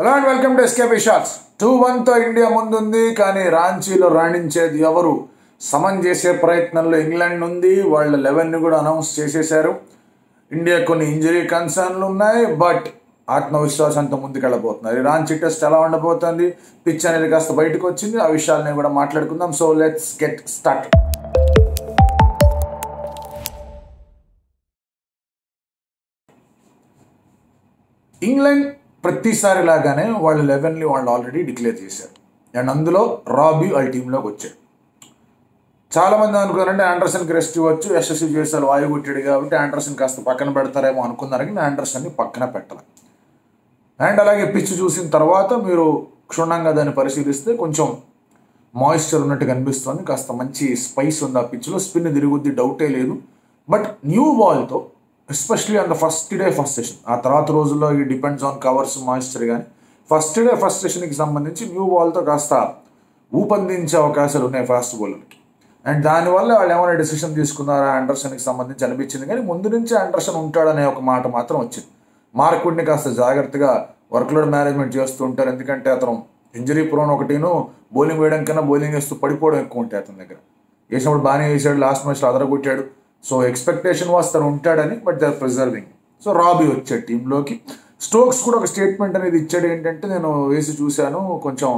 Hello and welcome to SKP shots. 2-1తో India ముందుంది. కానీ రాంచీలో రాణించేది ఎవరు? సమన్ చేసే ప్రయత్నంలో ఇంగ్లాండ్ ఉంది. వాళ్ళ 11ని కూడా అనౌన్స్ చేసేశారు. ఇండియా కొన్ని ఇంజరీ కన్సర్న్లు ఉన్నాయి, బట్ ఆత్మవిశ్వాసంతో ముందుకెళ్ళబోతున్నారు. రాంచీ టెస్ట్ ఎలా ఉండబోతుంది, పిచ్ అనేది కాస్త బయటకు వచ్చింది. ఆ విషయాలని కూడా మాట్లాడుకుందాం. So let's get start. England ప్రతిసారి లాగానే వాళ్ళు 11ని వాళ్ళు ఆల్రెడీ డిక్లేర్ చేశారు. అండ్ అందులో రాబీ వాళ్ళ టీంలోకి వచ్చాడు. చాలామంది అనుకున్నారంటే ఆండర్సన్కి రెస్ట్ ఇవ్వచ్చు, యశస్వి చేశారు వాయు కొట్టాడు కాబట్టి ఆండర్సన్ కాస్త పక్కన పెడతారేమో అనుకున్నారు, కానీ ఆండర్సన్ని పక్కన పెట్టాలి. అండ్ అలాగే పిచ్ చూసిన తర్వాత మీరు క్షుణ్ణంగా దాన్ని పరిశీలిస్తే కొంచెం మాయిశ్చర్ ఉన్నట్టు కనిపిస్తుంది. కాస్త మంచి స్పైస్ ఉంది ఆ పిచ్లో. స్పిన్ తిరుగుద్ది, డౌటే లేదు. బట్ న్యూ బాల్తో especially on the first day first session, ఆ తర్వాత రోజుల్లో ఈ డిపెండ్స్ ఆన్ కవర్స్ మాయిశ్చర్, కానీ ఫస్ట్ డే ఫస్ట్ సెషన్కి సంబంధించి న్యూ బాల్తో కాస్త ఊపందించే అవకాశాలు ఉన్నాయి ఫాస్ట్ బౌలర్కి. అండ్ దానివల్ల వాళ్ళు ఏమైనా డెసిషన్ తీసుకున్నారా ఆండర్సన్కి సంబంధించి అనిపించింది, కానీ ముందు నుంచి ఆండర్సన్ ఉంటాడనే ఒక మాట మాత్రం వచ్చింది. మార్కుడ్ని కాస్త జాగ్రత్తగా వర్క్లోడ్ మేనేజ్మెంట్ చేస్తూ ఉంటారు, ఎందుకంటే అతను ఇంజరీ ప్రోన్ ఒకటిను బౌలింగ్ వేయడం కన్నా బౌలింగ్ వేస్తూ పడిపోవడం ఎక్కువ ఉంటాయి అతని దగ్గర. వేసినప్పుడు బాగానే వేసాడు, లాస్ట్ మ్యాచ్లో అదరగొట్టాడు. సో ఎక్స్పెక్టేషన్ వాస్ తను ఉంటాడని, but they are preserving. So Robbie వచ్చాడు టీంలోకి. స్టోక్స్ కూడా ఒక స్టేట్మెంట్ అనేది ఇచ్చాడు, ఏంటంటే నేను వేసి చూశాను, కొంచెం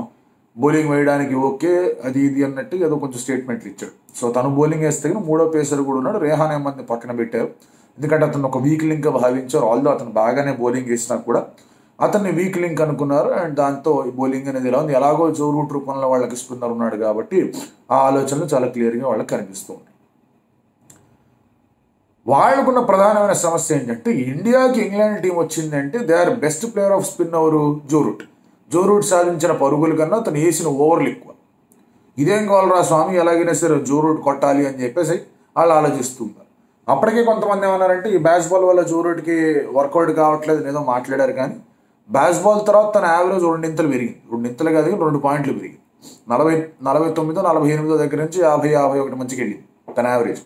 బౌలింగ్ వేయడానికి ఓకే, అది ఇది అన్నట్టు ఏదో కొంచెం స్టేట్మెంట్లు ఇచ్చాడు. సో తను బౌలింగ్ వేస్తే మూడో పేసర్ కూడా ఉన్నాడు, రేహాన్ అహ్మద్ని పక్కన పెట్టారు. ఎందుకంటే అతను ఒక వీక్ లింక్ భావించారు. ఆల్దో అతను బాగానే బౌలింగ్ వేసినా కూడా అతన్ని వీక్ లింక్ అనుకున్నారు. అండ్ దాంతో ఈ బౌలింగ్ అనేది ఎలా ఉంది, ఎలాగో జో రూట్ రూపంలో వాళ్ళకి స్పిన్నర్ ఉన్నాడు కాబట్టి ఆ ఆలోచనలు చాలా క్లియర్గా వాళ్ళకి కనిపిస్తూ ఉన్నాయి. వాళ్ళకున్న ప్రధానమైన సమస్య ఏంటంటే, ఇండియాకి ఇంగ్లాండ్ టీం వచ్చిందంటే they are best player of spin ఎవరు? జో రూట్ సాధించిన పరుగుల కన్నా అతను వేసిన ఓవర్లు ఎక్కువ. ఇదేం కావాలరా స్వామి, ఎలాగైనా సరే జో రూట్ కొట్టాలి అని చెప్పేసి వాళ్ళు ఆలోచిస్తున్నారు. అప్పటికే కొంతమంది ఏమన్నారంటే ఈ బ్యాస్ బాల్ వల్ల జో రూట్కి వర్కౌట్ కావట్లేదు ఏదో మాట్లాడారు, కానీ బ్యాస్ బాల్ తర్వాత తన యావరేజ్ 2 ఇంతలు పెరిగింది. 2 ఇంతలు కాదు, 2 పాయింట్లు పెరిగింది. 49-48 దగ్గర నుంచి 50-51 మంచికి వెళ్ళింది తన యావరేజ్.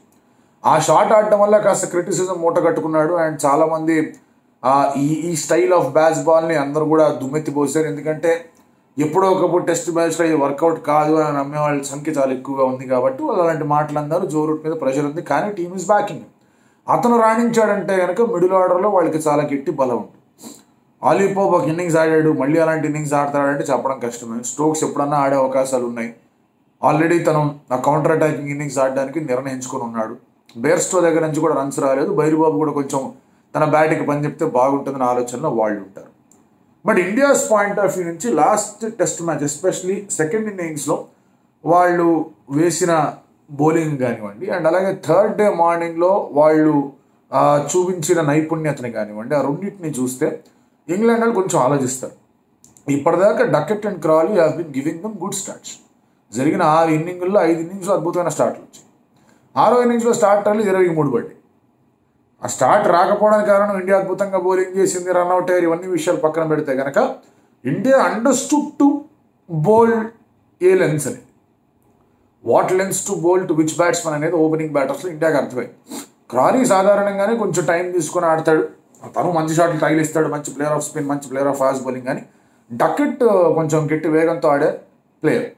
ఆ షాట్ ఆడటం వల్ల కాస్త క్రిటిసిజం మూట కట్టుకున్నాడు. అండ్ చాలామంది ఈ స్టైల్ ఆఫ్ బ్యాస్ బాల్ని అందరూ కూడా దుమ్మెత్తిపోసారు, ఎందుకంటే ఎప్పుడో ఒకప్పుడు టెస్ట్ మ్యాచ్లో ఇది వర్కౌట్ కాదు అని నమ్మే వాళ్ళ సంఖ్య చాలా ఎక్కువగా ఉంది కాబట్టి వాళ్ళు అలాంటి మాటలు అన్నారు. జో రూట్ మీద ప్రెషర్ ఉంది, కానీ టీమ్ ఈజ్ బ్యాకింగ్. అతను రాణించాడంటే కనుక మిడిల్ ఆర్డర్లో వాళ్ళకి చాలా గట్టి బలం ఉంది. ఆలీ పోప్ ఒక ఇన్నింగ్స్ ఆడాడు, మళ్ళీ అలాంటి ఇన్నింగ్స్ ఆడతాడంటే చెప్పడం కష్టమే. స్టోక్స్ ఎప్పుడన్నా ఆడే అవకాశాలు ఉన్నాయి. ఆల్రెడీ తను ఆ కౌంటర్ అటాకింగ్ ఇన్నింగ్స్ ఆడడానికి నిర్ణయించుకొని ఉన్నాడు. బేర్స్టో దగ్గర నుంచి కూడా రన్స్ రాలేదు. బైరిబాబు కూడా కొంచెం తన బ్యాట్కి పని చెప్తే బాగుంటుందన్న ఆలోచనలో వాళ్ళు ఉంటారు. But India's point of view నుంచి last test match especially second ఇన్నింగ్స్లో వాళ్ళు వేసిన బౌలింగ్ కానివ్వండి, అండ్ అలాగే థర్డ్ డే మార్నింగ్లో వాళ్ళు చూపించిన నైపుణ్యతని కానివ్వండి, ఆ రెండింటిని చూస్తే ఇంగ్లాండ్ వాళ్ళు కొంచెం ఆలోచిస్తారు. ఇప్పటిదాకా Duckett and Crawley have been giving them good starts. జరిగిన 6 ఇన్నింగుల్లో 5 ఇన్నింగ్స్లో అద్భుతమైన స్టార్ట్లు వచ్చాయి. 6వ ఇన్నింగ్స్లో స్టార్టర్లు 23 పడ్డాయి. ఆ స్టార్ట్ రాకపోవడానికి కారణం ఇండియా అద్భుతంగా బౌలింగ్ చేసింది, రన్అట్ అయ్యారు, ఇవన్నీ విషయాలు పక్కన పెడితే కనుక ఇండియా అండర్స్టూడ్ టు బౌల్ ఏ లెన్స్ అనేది, what lengths to bowl to which batsmen అనేది ఓపెనింగ్ బ్యాటర్స్లో ఇండియాకి అర్థమైంది. క్రాలీ సాధారణంగానే కొంచెం టైం తీసుకొని ఆడతాడు, తను మంచి షాట్లు తగిలిస్తాడు, మంచి ప్లేయర్ ఆఫ్ స్పిన్, మంచి ప్లేయర్ ఆఫ్ ఫాస్ట్ బౌలింగ్. కానీ డకెట్ కొంచెం గట్టి వేగంతో ఆడే ప్లేయర్.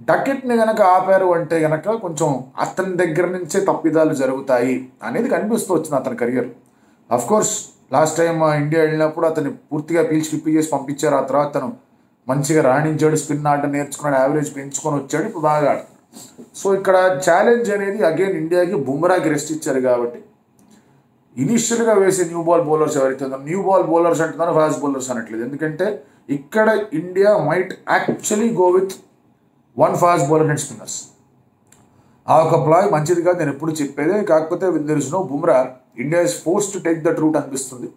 డకెట్ని కనుక ఆపారు అంటే కనుక కొంచెం అతని దగ్గర నుంచే తప్పిదాలు జరుగుతాయి అనేది కనిపిస్తూ వచ్చింది అతని career. Of course last time India వెళ్ళినప్పుడు అతన్ని పూర్తిగా పిప్పి చేసి పంపించారు. ఆ తర్వాత తను మంచిగా రాణించాడు, స్పిన్ ఆడటం నేర్చుకున్నాడు, యావరేజ్ పెంచుకొని వచ్చాడు, ఇప్పుడు బాగా ఆడుతున్నాడు. సో ఇక్కడ ఛాలెంజ్ అనేది అగైన్ ఇండియాకి బుమ్రాకి రెస్ట్ ఇచ్చారు కాబట్టి ఇనిషియల్గా వేసే న్యూ బాల్ బౌలర్స్ ఎవరైతే ఉందో, న్యూ బాల్ బౌలర్స్ అంటున్నారో ఫాస్ట్ బౌలర్స్ అనట్లేదు, ఎందుకంటే ఇక్కడ India might actually go with 1 fast bowler and spinners. ఆ ఒక ప్లాయ్ మంచిది కాదు, నేను ఎప్పుడు చెప్పేదే. కాకపోతే there is no Bumrah, India is forced to take that route అనిపిస్తుంది.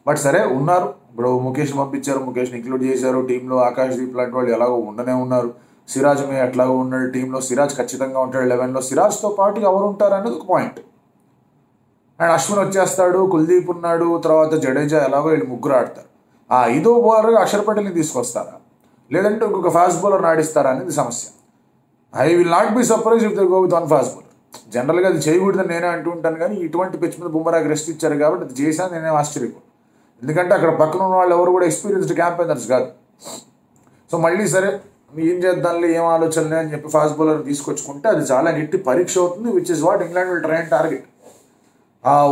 బట్ సరే ఉన్నారు, ఇప్పుడు ముఖేష్ పంపించారు, ముఖేష్ని ఇంక్లూడ్ చేశారు టీంలో. ఆకాశ్దీప్ లాంటి వాళ్ళు ఎలాగో ఉండనే ఉన్నారు. సిరాజ్ మే ఎట్లాగో ఉన్నాడు టీంలో, సిరాజ్ ఖచ్చితంగా ఉంటాడు 11లో. సిరాజ్తో పాటు ఎవరు ఉంటారు అనేది ఒక పాయింట్. అండ్ అశ్విన్ వచ్చేస్తాడు, కుల్దీప్ ఉన్నాడు, తర్వాత జడేజా, ఎలాగో వీళ్ళు ముగ్గురు ఆడతారు. ఆ 5వ బౌలర్ అక్షర్ పటేల్ని తీసుకొస్తారా, లేదంటే ఇంకొక ఫాస్ట్ బౌలర్ ఆడిస్తారా అనేది సమస్య. I will not be surprise if they go with 1 fast bowler. జనరల్గా అది చేయకూడదని నేనే అంటూ ఉంటాను, కానీ ఇటువంటి పిచ్ మీద బుమ్రాకి రెస్ట్ ఇచ్చారు కాబట్టి అది చేశాను నేనే ఆశ్చర్యపోను. ఎందుకంటే అక్కడ పక్కన ఉన్న వాళ్ళు ఎవరు కూడా ఎక్స్పీరియన్స్డ్ క్యాంపెయినర్స్ కాదు. సో మళ్ళీ సరే ఏం చేద్దాంలే, ఏం ఆలోచనలే అని చెప్పి ఫాస్ట్ బౌలర్ తీసుకొచ్చుకుంటే అది చాలా గట్టి పరీక్ష అవుతుంది, which is what England will try and target.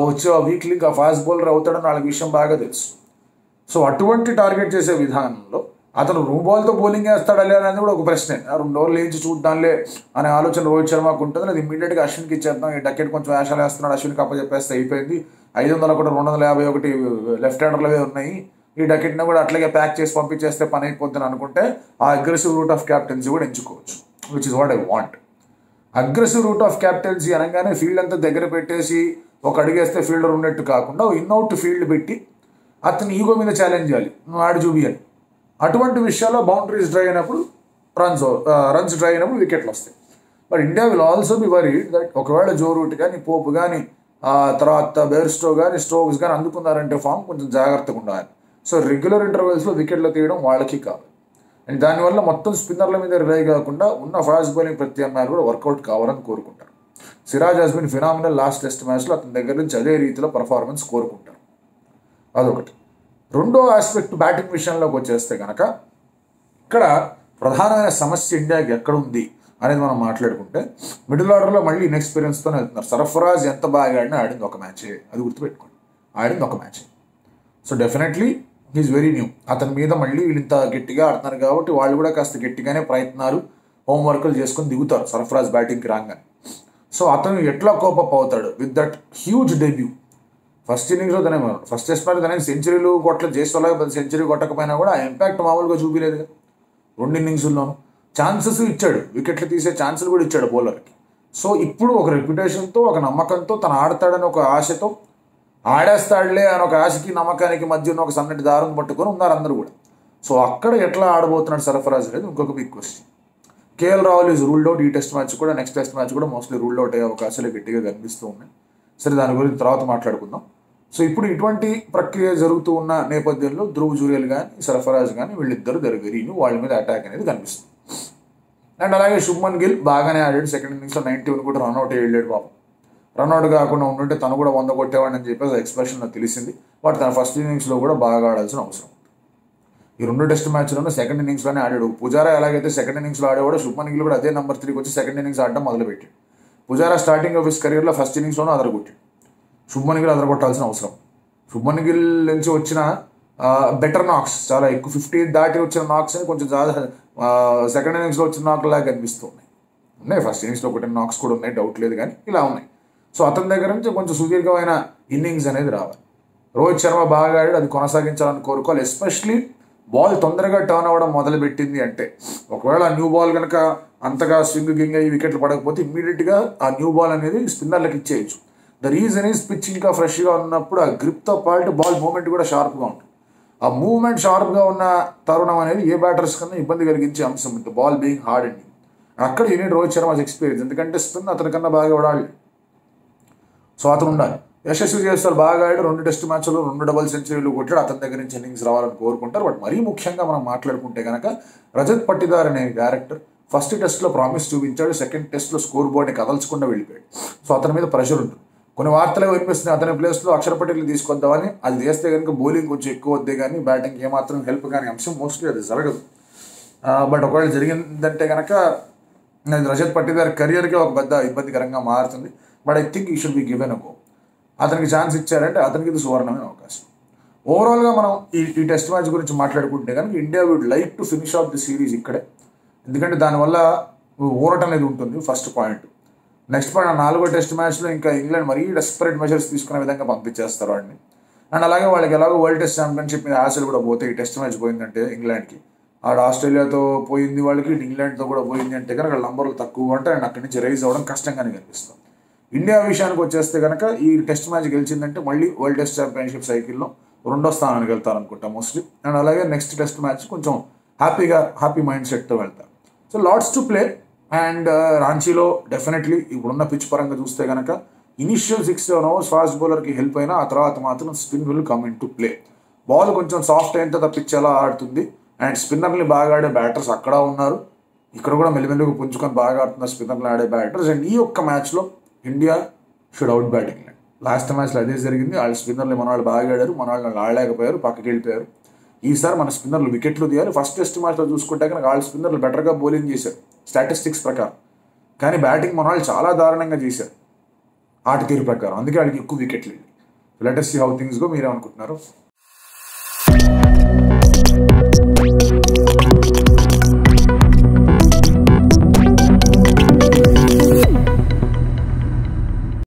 వచ్చే వీక్ లింక్ ఆ ఫాస్ట్ బౌలర్ అవుతాడని వాళ్ళకి విషయం బాగా తెలుసు. సో అటువంటి టార్గెట్ చేసే విధానంలో అతను రూమ్ బాల్తో బౌలింగ్ వేస్తాడలే అనేది కూడా ఒక ప్రశ్నే. 2 ఓవర్లు వేయించి చూద్దాంలే అనే ఆలోచన రోహిత్ శర్మకు ఉంటుంది. అది ఇమీడియట్గా అశ్విన్కి ఇచ్చేద్దాం, ఈ డకెట్ కొంచెం వేషాలు వేస్తున్నాడు, అశ్విన్కి అప్పచెప్పేస్తే అయిపోయింది, 500 కూడా 251 లెఫ్ట్ హ్యాండర్లవే ఉన్నాయి, ఈ డకెట్ని కూడా అట్లాగే ప్యాక్ చేసి పంపించేస్తే పని అయిపోద్దని అనుకుంటే ఆ అగ్రెసివ్ రూట్ ఆఫ్ క్యాప్టెన్సీ కూడా ఎంచుకోవచ్చు, which is what I want. Aggressive root of captaincy అనగానే ఫీల్డ్ అంతా దగ్గర పెట్టేసి ఒక అడిగేస్తే ఫీల్డర్ ఉన్నట్టు కాకుండా ఇన్అవుట్ ఫీల్డ్ పెట్టి అతని ఈగో మీద ఛాలెంజ్ చేయాలి, నువ్వు ఆడి చూపియాలి. అటువంటి విషయాల్లో బౌండరీస్ డ్రై అయినప్పుడు రన్స్ డ్రై అయినప్పుడు వికెట్లు వస్తాయి. But India will also be worried that ఒకవేళ జో రూట్ కానీ పోప్ కానీ తర్వాత బెయిర్స్టో కానీ స్టోక్స్ కానీ అందుకున్నారంటే ఫామ్ కొంచెం జాగ్రత్తగా ఉండాలి. సో రెగ్యులర్ ఇంటర్వెల్స్లో వికెట్లు తీయడం వాళ్ళకి కావాలి. అండ్ దానివల్ల మొత్తం స్పిన్నర్ల మీద రిలై కాకుండా ఉన్న ఫాస్ట్ బౌలింగ్ ప్రత్యామ్నాయాలు కూడా వర్కౌట్ కావాలని కోరుకుంటారు. Siraj has been phenomenal last test మ్యాచ్లో, అతని దగ్గర నుంచి అదే రీతిలో పర్ఫార్మెన్స్ కోరుకుంటారు. అదొకటి. రెండో ఆస్పెక్ట్ బ్యాటింగ్ విషయంలోకి వచ్చేస్తే కనుక ఇక్కడ ప్రధానమైన సమస్య ఇండియాకి ఎక్కడ ఉంది అనేది మనం మాట్లాడుకుంటే మిడిల్ ఆర్డర్లో మళ్ళీ ఇన్ఎక్స్పీరియన్స్తోనే వెళ్తున్నారు. సర్ఫరాజ్ ఎంత బాగా ఆడింది ఒక మ్యాచే, అది గుర్తుపెట్టుకోండి, ఆడింది ఒక మ్యాచే. So definitely he's very new. అతని మీద మళ్ళీ వీళ్ళు ఇంత గట్టిగా ఆడుతున్నారు కాబట్టి వాళ్ళు కూడా కాస్త గట్టిగానే ప్రయత్నాలు హోంవర్క్లు చేసుకొని దిగుతారు సర్ఫరాజ్ బ్యాటింగ్కి రాగానే. సో అతను ఎట్లా కోపప్ అవుతాడు with that huge debut. First ఇన్నింగ్స్లో తనే ఫస్ట్ టెస్ట్ మ్యాచ్ తనే సెంచరీలు చేసేలాగా సెంచరీ కొట్టకపోయినా కూడా ఆ ఇంపాక్ట్ మామూలుగా చూపించలేదు. 2 ఇన్నింగ్స్లోనూ ఛాన్సెస్ ఇచ్చాడు, వికెట్లు తీసే ఛాన్సులు కూడా ఇచ్చాడు బౌలర్కి. సో ఇప్పుడు ఒక రెప్యుటేషన్తో, ఒక నమ్మకంతో, తను ఆడతాడని ఒక ఆశతో, ఆడేస్తాడులే అని ఒక ఆశకి నమ్మకానికి మధ్య ఉన్న ఒక సన్నటి దారం పట్టుకొని ఉన్నారు అందరూ కూడా. సో అక్కడ ఎట్లా ఆడబోతున్నాడు సర్ఫరాజ్ అనేది ఇంకొక big question. KL Rahul is ruled out. ఈ టెస్ట్ మ్యాచ్ కూడా, నెక్స్ట్ టెస్ట్ మ్యాచ్ కూడా మోస్ట్లీ రూల్డ్ అవుట్ అయ్యే అవకాశాలు గట్టిగా కనిపిస్తూ ఉన్నాయి. సరే, దాని గురించి తర్వాత మాట్లాడుకుందాం. సో ఇప్పుడు ఇటువంటి ప్రక్రియ జరుగుతూ ఉన్న నేపథ్యంలో ధ్రువ్ జురేల్ కానీ సర్ఫరాజ్ కానీ వీళ్ళిద్దరు వెరీ వాళ్ళ మీద అటాక్ అనేది కనిపిస్తుంది. అండ్ అలాగే శుభ్మన్ గిల్ బాగానే ఆడాడు. సెకండ్ ఇన్నింగ్స్లో 91 కూడా రన్అట్ వెళ్ళాడు పాపం. రన్అట్ కాకుండా ఉంటుంటే తను కూడా 100 కొట్టేవాడని చెప్పేసి ఎక్స్ప్రెషన్ నాకు తెలిసింది. బట్ తన ఫస్ట్ ఇన్నింగ్స్లో కూడా బాగా ఆడాల్సిన అవసరం. ఈ 2 టెస్ట్ మ్యాచ్లోనూ సెకండ్ ఇన్నింగ్స్లోనే ఆడాడు. పుజారా ఎలాగైతే సెకండ్ ఇన్నింగ్స్లో ఆడేవాడు, శుభ్మన్ గిల్ కూడా అదే నెంబర్ 3కి వచ్చి సెకండ్ ఇన్నింగ్స్ ఆడడం మొదలుపెట్టాడు. పుజారా స్టార్టింగ్ ఆఫ్ హిస్ కెరీర్లో ఫస్ట్ ఇన్నింగ్స్లోనూ అదరగొట్టాడు. శుభ్మన్ గిల్ అదరగొట్టాల్సిన అవసరం. శుభ్మన్ గిల్ నుంచి వచ్చిన బెటర్ నాక్స్, చాలా ఎక్కువ 50 దాటి వచ్చిన నాక్స్ అని కొంచెం సెకండ్ ఇన్నింగ్స్లో వచ్చిన నాక్లాగా కనిపిస్తున్నాయి. ఫస్ట్ ఇన్నింగ్స్లో ఒకటి నాక్స్ కూడా ఉన్నాయి, డౌట్ లేదు, కానీ ఇలా ఉన్నాయి. సో అతని దగ్గర నుంచి కొంచెం సుదీర్ఘమైన ఇన్నింగ్స్ అనేది రావాలి. రోహిత్ శర్మ బాగా ఆడాడు, అది కొనసాగించాలని కోరుకోవాలి. ఎస్పెషలీ బాల్ తొందరగా టర్న్ అవ్వడం మొదలుపెట్టింది అంటే, ఒకవేళ ఆ న్యూ బాల్ కనుక అంతగా స్వింగ్ గింగ్ అయ్యి వికెట్లు పడకపోతే ఇమ్మీడియట్గా ఆ న్యూ బాల్ అనేది స్పిన్నర్లకు ఇచ్చేయచ్చు. ద రీజన్ ఈజ్ పిచ్ ఇంకా ఫ్రెష్గా ఉన్నప్పుడు ఆ గ్రిప్తో పాటు బాల్ మూవ్మెంట్ కూడా షార్ప్గా ఉంటుంది. ఆ మూవ్మెంట్ షార్ప్గా ఉన్న తరుణం అనేది ఏ బ్యాటర్స్ కన్నా ఇబ్బంది కలిగించే అంశం, విత్ బాల్ బీయింగ్ హార్డ్ అండి. అక్కడ యూనిట్ రోహిత్ శర్మస్ ఎక్స్పీరియన్స్, ఎందుకంటే స్పిన్ అతని కన్నా బాగా ఆడాలి. సో అతను ఉండాలి. యశస్వి జైస్వాల్ బాగా ఆడాడు, 2 టెస్ట్ మ్యాచ్లో 2 డబుల్ సెంచరీలు కొట్టాడు. అతని దగ్గర నుంచి ఇన్నింగ్స్ రావాలని కోరుకుంటారు. బట్ మరీ ముఖ్యంగా మనం మాట్లాడుకుంటే కనుక రజత్ పట్టిదార్ అనే క్యారెక్టర్ ఫస్ట్ టెస్ట్లో ప్రామిస్ చూపించాడు, సెకండ్ టెస్ట్లో స్కోర్ బోర్డ్ని కదల్చకుండా వెళ్ళిపోయాడు. సో అతని మీద ప్రెషర్ ఉంటుంది. కొన్ని వార్తలు వినిపిస్తున్నాయి అతని ప్లేస్లో అక్షర్ పటేల్ తీసుకొద్దామని. అది చేస్తే కనుక బౌలింగ్ కొంచెం ఎక్కువ వద్దే కానీ బ్యాటింగ్ ఏమాత్రం హెల్ప్ కానీ అంశం మోస్ట్లీ అది జరగదు. బట్ ఒకవేళ జరిగిందంటే కనుక రజత్ పట్టిదార్ కెరియర్కి ఒక పెద్ద ఇబ్బందికరంగా మారుతుంది. బట్ ఐ థింక్ ఈ should be given a go. అతనికి ఛాన్స్ ఇచ్చారంటే అతనికి ఇది సువర్ణమైన అవకాశం. ఓవరాల్గా మనం ఈ టెస్ట్ మ్యాచ్ గురించి మాట్లాడుకుంటే కనుక India would like to finish off the series ఇక్కడే, ఎందుకంటే దానివల్ల ఊరట అనేది ఉంటుంది. First point. నెక్స్ట్ పాయింట్, 4వ టెస్ట్ మ్యాచ్లో ఇంకా ఇంగ్లాండ్ మరీ డెస్పరేట్ మెజర్స్ తీసుకునే విధంగా పంపించేస్తారు వాడిని. అండ్ అలాగే వాళ్ళకి ఎలాగో వరల్డ్ టెస్ట్ ఛాంపియన్షిప్ మీద ఆశలు కూడా పోతాయి. ఈ టెస్ట్ మ్యాచ్ పోయిందంటే ఇంగ్లాండ్కి, ఆడ ఆస్ట్రేలియాతో పోయింది వాళ్ళకి, ఇంగ్లాండ్తో కూడా పోయింది అంటే కనుక నంబర్లు తక్కువ ఉంటాయి అండ్ అక్కడి నుంచి రైజ్ అవ్వడం కష్టంగానే కనిపిస్తుంది. ఇండియా విషయానికి వచ్చేస్తే కనుక ఈ టెస్ట్ మ్యాచ్ గెలిచిందంటే మళ్ళీ వరల్డ్ టెస్ట్ ఛాంపియన్షిప్ సైకిల్లో 2వ స్థానానికి వెళ్తారనుకుంటా మోస్ట్లీ. అండ్ అలాగే నెక్స్ట్ టెస్ట్ మ్యాచ్ కొంచెం హ్యాపీ మైండ్ సెట్తో వెళ్తారు. So lots to play. And రాంచీలో డెఫినెట్లీ ఇప్పుడున్న పిచ్ పరంగా చూస్తే కనుక ఇనిషియల్ 6-7 అవర్స్ ఫాస్ట్ బౌలర్కి హెల్ప్ అయినా ఆ తర్వాత మాత్రం spin will come into play. Ball కొంచెం సాఫ్ట్ అయిన తర్వాత పిచ్ ఎలా ఆడుతుంది. అండ్ స్పిన్నర్ని బాగా ఆడే బ్యాటర్స్ అక్కడ ఉన్నారు, ఇక్కడ కూడా మెల్లిమెల్లిగా పుంజుకొని బాగా ఆడుతున్నారు స్పిన్నర్లు ఆడే బ్యాటర్స్. అండ్ ఈ ఒక్క మ్యాచ్లో India should out bat England. Last మ్యాచ్లో అదే జరిగింది. వాళ్ళు స్పిన్నర్లు మన వాళ్ళు బాగా ఆడారు, మన వాళ్ళు ఆడలేకపోయారు, పక్కకి వెళ్ళిపోయారు. ఈసారి మన స్పిన్నర్లు వికెట్లు తీయాలి. ఫస్ట్ టెస్ట్ మ్యాచ్లో చూసుకుంటే కనుక వాళ్ళ స్పిన్నర్లు బెటర్గా బౌలింగ్ చేశారు స్టాటిస్టిక్స్ ప్రకారం, కానీ బ్యాటింగ్ మన వాళ్ళు చాలా దారుణంగా చేశారు ఆట తీరు ప్రకారం. అందుకే వాళ్ళకి ఎక్కువ వికెట్లు. Let us see how things go. మీరేమనుకుంటున్నారు?